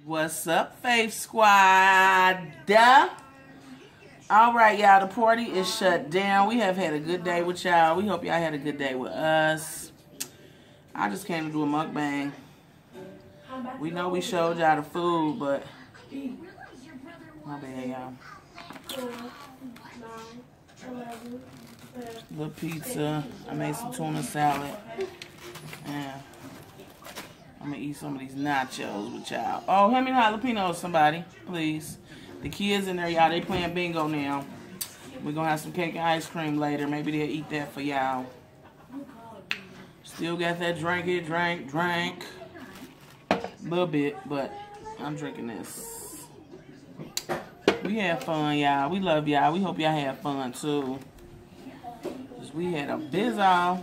What's up, Faith Squad? All right, y'all, the party is shut down. We have had a good day with y'all. We hope y'all had a good day with us. I just came to do a mukbang. We know we showed y'all the food, but my bad, y'all. Little pizza. I made some tuna salad. Yeah. I'm gonna eat some of these nachos with y'all. Oh, hand me the jalapenos, somebody, please. The kids in there, y'all, they playing bingo now. We're gonna have some cake and ice cream later. Maybe they'll eat that for y'all. Still got that drink. A little bit, but I'm drinking this. We had fun, y'all. We love y'all. We hope y'all had fun, too. Because we had a bizarre.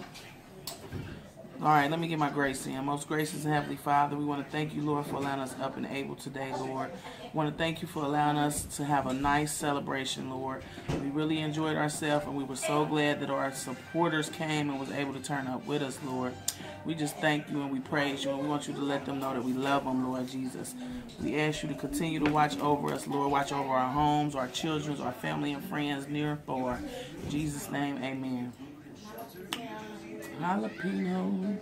All right, let me get my grace in. Most gracious and Heavenly Father, we want to thank you, Lord, for allowing us up and able today, Lord. We want to thank you for allowing us to have a nice celebration, Lord. We really enjoyed ourselves, and we were so glad that our supporters came and was able to turn up with us, Lord. We just thank you and we praise you, and we want you to let them know that we love them, Lord Jesus. We ask you to continue to watch over us, Lord. Watch over our homes, our children, our family and friends, near and far. In Jesus' name, amen. Jalapenos.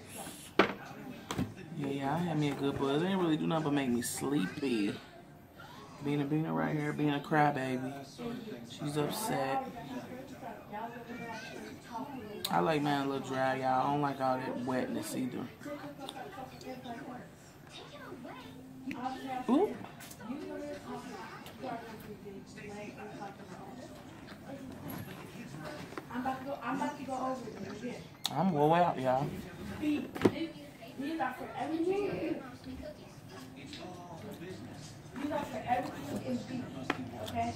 Yeah, I had me a good buzz. It didn't really do nothing but make me sleepy. Bina right here, being a crybaby. She's upset. I like mine a little dry, y'all. I don't like all that wetness either. Ooh. I'm about to go over it again. I'm way out, y'all. These are for everything. These are for everything in B. Okay?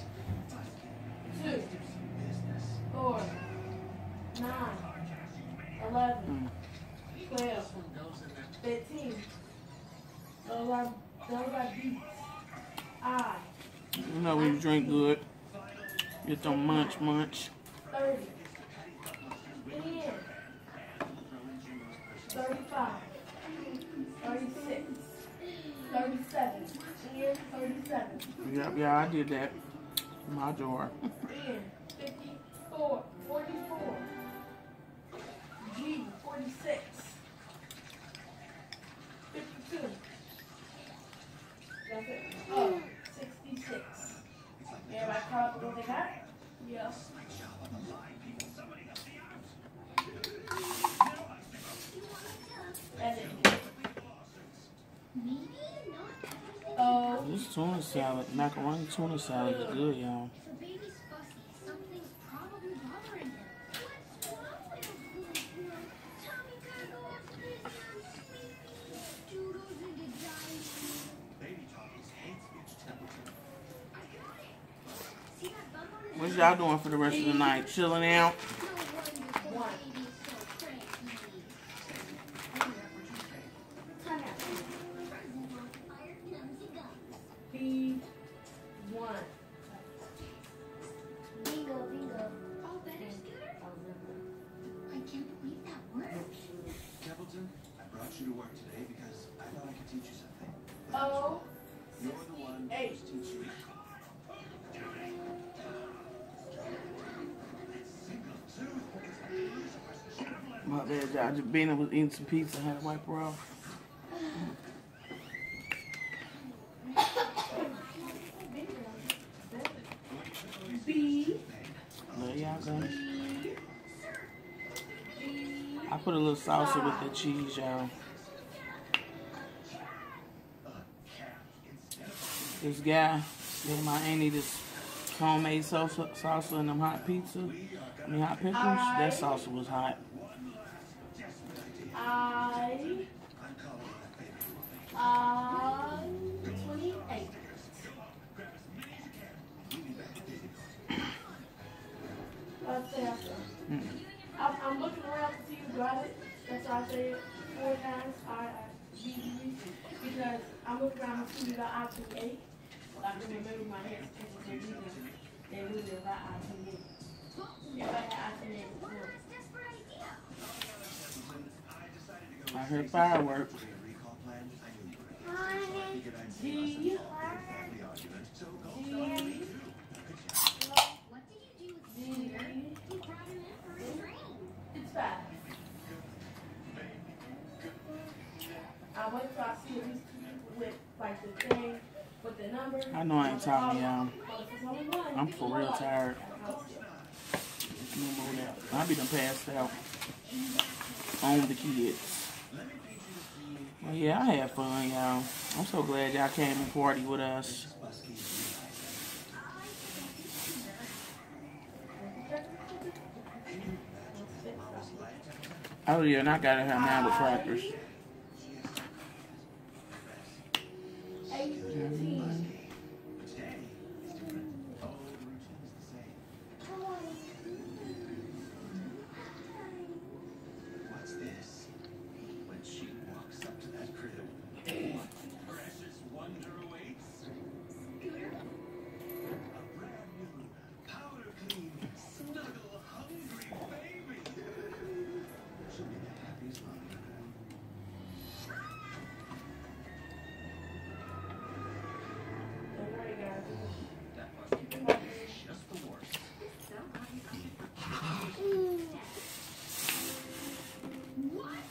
2, 4, 9, 11, 12, 15. Those are beats. You know when you drink good, get them munch. 30. 35, 36, 37, 37. Yeah, I did that. My drawer. 54, 44. G, 46. 52. That's it. Oh, 66. Everybody call up what they got? Yes. This tuna salad, macaroni tuna salad is good, y'all. What y'all doing for the rest of the night? Chilling out? To work today because I thought I could teach you something. Oh, you're the one who's teaching me. My bad, y'all. Jabina was eating some pizza. I had to wipe her off. There y'all go. I put a little salsa with the cheese, y'all. This guy gave my auntie this homemade salsa and them hot pizza. Hot pickles. That salsa was hot. 28. I'm looking around to see who got it. That's why I say it 4 times. Because I'm looking around to see who got I-28. I can remember my head. They really got I-28. Everybody had I-28 before. I heard fireworks. G. It's fast. I went to see these with like the thing with the number. I know I ain't talking y'all. I'm for real tired. I'll be done passed out on the kids. Well, yeah, I had fun, y'all. I'm so glad y'all came and party with us. Oh yeah, and I gotta have mine with crackers. What's this? When she walks up to that crib, what precious wonder awaits? Scooter? A brand new, powder clean, snuggle, hungry baby. She'll be the happiest mom. That must be just the worst. What?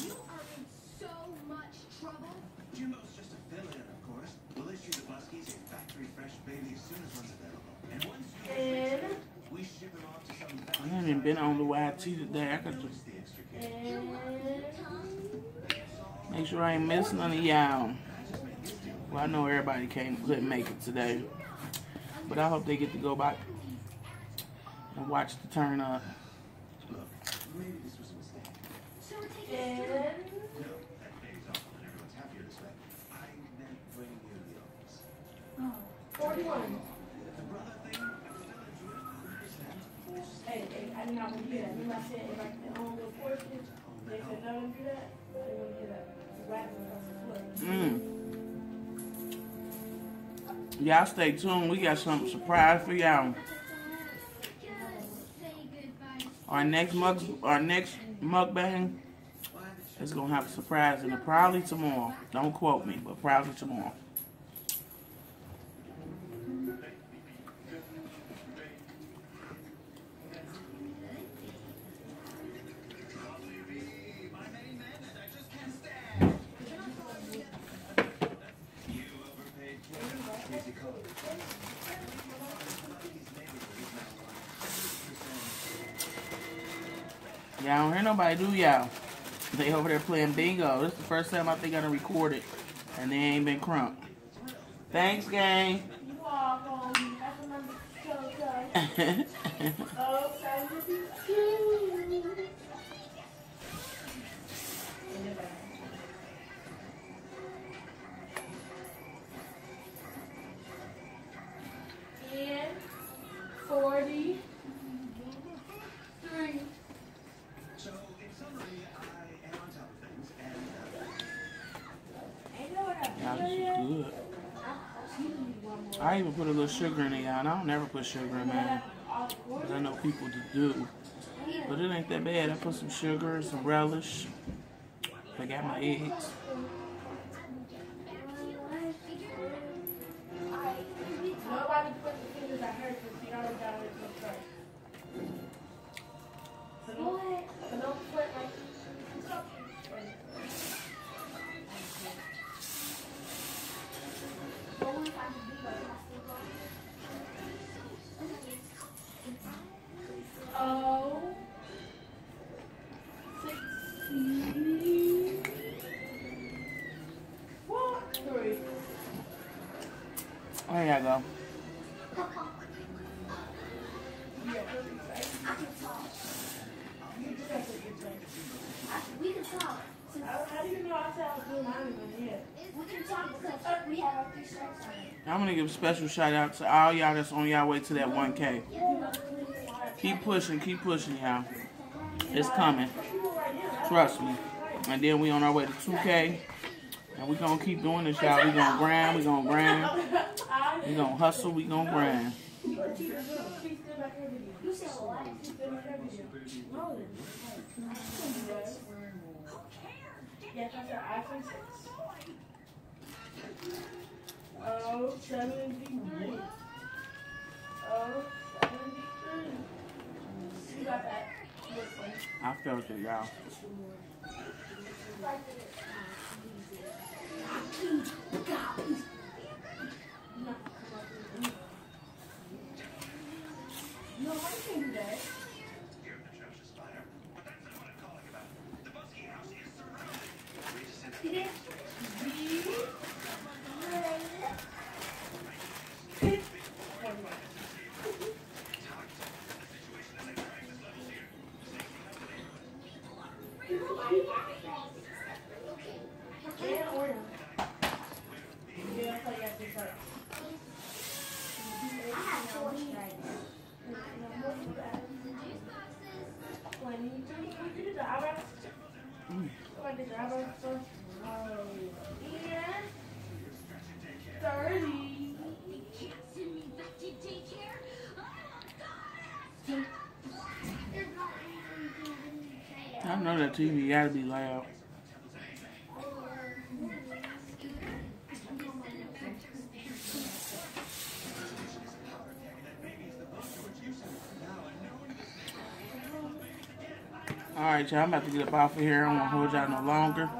You are in so much trouble. Jimbo's just a fill-in, of course. We'll issue the buskies a factory-fresh baby as soon as one's available. And once we ship him off to some I haven't been on the YT today. I could just make sure I ain't miss none of y'all. Well, I know everybody couldn't make it today, but I hope they get to go back and watch the turn up. maybe this was a mistake. So we're taking No, that baby's awful and everyone's happier this way. I meant bring you to the office. Oh. 41. The brother thing, I'm still into it, 100%. Hey, I did not want to do that. Remember I said if I can only go portion, they said no, don't do that. I didn't want to do that. Y'all stay tuned. We got something surprise for y'all. Our next mukbang is gonna have a surprise in it. Probably tomorrow. Don't quote me, but probably tomorrow. Y'all don't hear nobody, do y'all? They over there playing bingo. This is the first time I think I done recorded, and they ain't been crunk. Thanks, gang. And 43. So, in summary, I am on top of things, and Y'all, this is good. I even put a little sugar in it, y'all. And I don't never put sugar in mine, because I know people do. But it ain't that bad. I put some sugar, some relish. I got my eggs. Nobody put the fingers at her because she already got it in first. So don't put like oh, 60. 1, 3. There y'all go. We can talk. How do you know I said I was doing mine yet? We can talk because we have our 3 strikes on it. I'm gonna give a special shout out to all y'all that's on y'all way to that 1K. Keep pushing, y'all. It's coming. Trust me. And then we on our way to 2K. And we gonna keep doing this, y'all. We gonna grind, we gonna hustle, we gonna grind. You said what? Yes, I said iPhone 6. Oh, 73. Oh, 73. You got that. I felt it, y'all. No, I can't do that. You're the treasure spider, but that's not what I'm calling about. The Busky house is surrounded. We just said I know that TV gotta be loud. Alright, y'all, I'm about to get up off of here. I don't want to hold y'all no longer.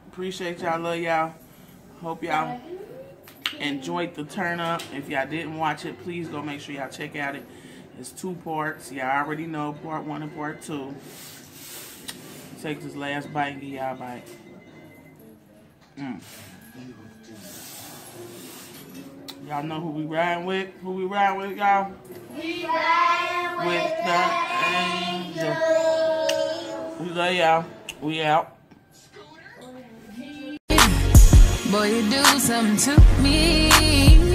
Appreciate y'all. Love y'all. Hope y'all enjoyed the turn up. If y'all didn't watch it, please go make sure y'all check out it. It's 2 parts. Y'all already know part 1 and part 2. Take this last bite and get y'all a bite. Y'all know who we riding with? Who we riding with, y'all? We riding With the angel. We love y'all. We out. Boy, you do something to me.